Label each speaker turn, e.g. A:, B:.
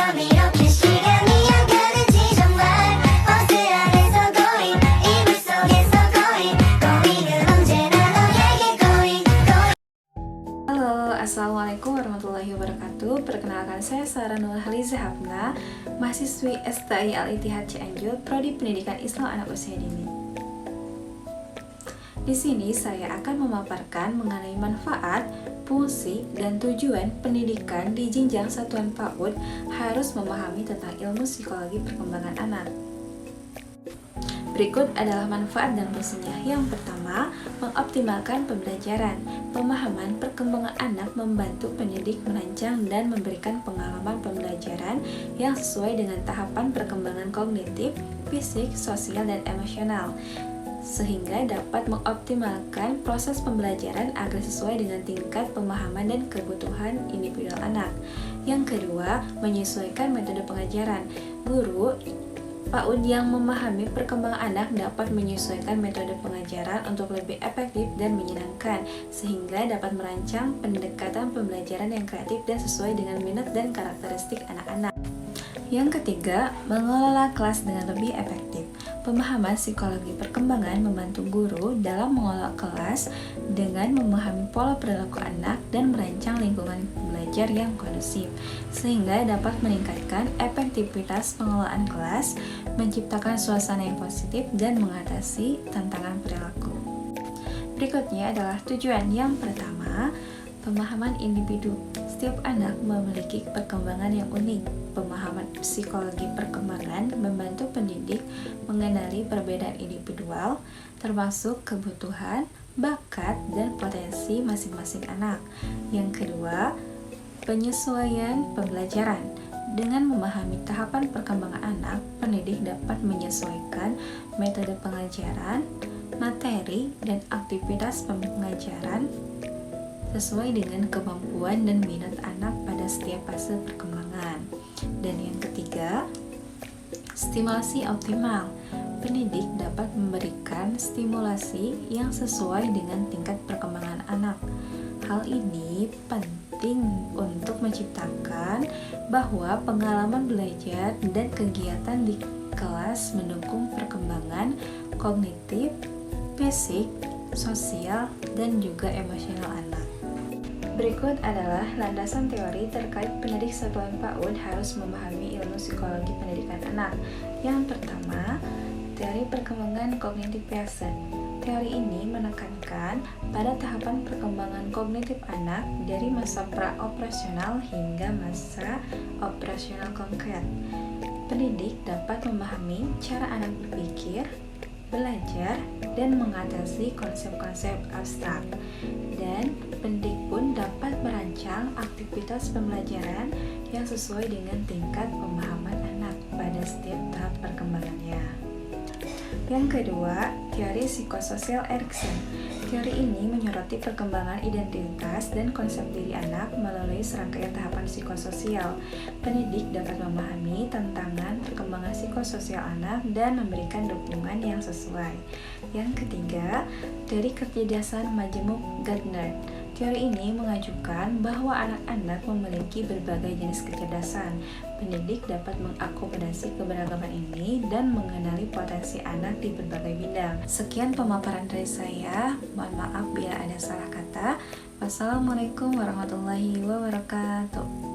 A: 밤 이렇게 시간이 안 가는지 정말 버스 안에서 going 이불 속에서 going 은 언제나 너에게 going.
B: Halo, Assalamualaikum warahmatullahi wabarakatuh. Perkenalkan, saya Sarah Nur Haliza Hafna, mahasiswi STI Al-Ittihad Cianjur, Prodi Pendidikan Islam Anak Usia Dini. Di sini saya akan memaparkan mengenai manfaat, fungsi, dan tujuan pendidikan di jenjang satuan PAUD harus memahami tentang ilmu psikologi perkembangan anak. Berikut adalah manfaat dan fungsinya. Yang pertama, mengoptimalkan pembelajaran. Pemahaman perkembangan anak membantu pendidik merancang dan memberikan pengalaman pembelajaran yang sesuai dengan tahapan perkembangan kognitif, fisik, sosial, dan emosional, sehingga dapat mengoptimalkan proses pembelajaran agar sesuai dengan tingkat pemahaman dan kebutuhan individual anak. Yang kedua, menyesuaikan metode pengajaran. Guru PAUD yang memahami perkembangan anak dapat menyesuaikan metode pengajaran untuk lebih efektif dan menyenangkan, sehingga dapat merancang pendekatan pembelajaran yang kreatif dan sesuai dengan minat dan karakteristik anak-anak. Yang ketiga, mengelola kelas dengan lebih efektif. Pemahaman psikologi perkembangan membantu guru dalam mengelola kelas dengan memahami pola perilaku anak dan merancang lingkungan belajar yang kondusif, sehingga dapat meningkatkan efektivitas pengelolaan kelas, menciptakan suasana yang positif, dan mengatasi tantangan perilaku. Berikutnya adalah tujuan. Yang pertama, pemahaman individu. Setiap anak memiliki perkembangan yang unik. Pemahaman psikologi perkembangan membantu pendidik mengenali perbedaan individual, termasuk kebutuhan, bakat, dan potensi masing-masing anak. Yang kedua, penyesuaian pembelajaran. Dengan memahami tahapan perkembangan anak, pendidik dapat menyesuaikan metode pengajaran, materi, dan aktivitas pengajaran sesuai dengan kemampuan dan minat anak pada setiap fase perkembangan. Dan yang ketiga, stimulasi optimal. Pendidik dapat memberikan stimulasi yang sesuai dengan tingkat perkembangan anak. Hal ini penting untuk menciptakan bahwa pengalaman belajar dan kegiatan di kelas mendukung perkembangan kognitif, fisik, sosial, dan juga emosional anak. Berikut adalah landasan teori terkait pendidik satuan PAUD harus memahami ilmu psikologi pendidikan anak. Yang pertama, teori perkembangan kognitif Pearson. Teori ini menekankan pada tahapan perkembangan kognitif anak dari masa pra-operasional hingga masa operasional konkret. Pendidik dapat memahami cara anak berpikir, belajar, dan mengatasi konsep-konsep abstrak. Dan pendidik pun dapat merancang aktivitas pembelajaran yang sesuai dengan tingkat pemahaman anak pada setiap tahap perkembangannya. Yang kedua, teori psikososial Erikson. Teori ini menyoroti perkembangan identitas dan konsep diri anak melalui serangkaian tahapan psikososial. Pendidik dapat memahami tantangan perkembangan psikososial anak dan memberikan dukungan yang sesuai. Yang ketiga, teori kecerdasan majemuk Gardner. Teori ini mengajukan bahwa anak-anak memiliki berbagai jenis kecerdasan. Pendidik dapat mengakomodasi keberagaman ini dan mengenali potensi anak di berbagai bidang. Sekian pemaparan dari saya. Mohon maaf bila ada salah kata. Wassalamualaikum warahmatullahi wabarakatuh.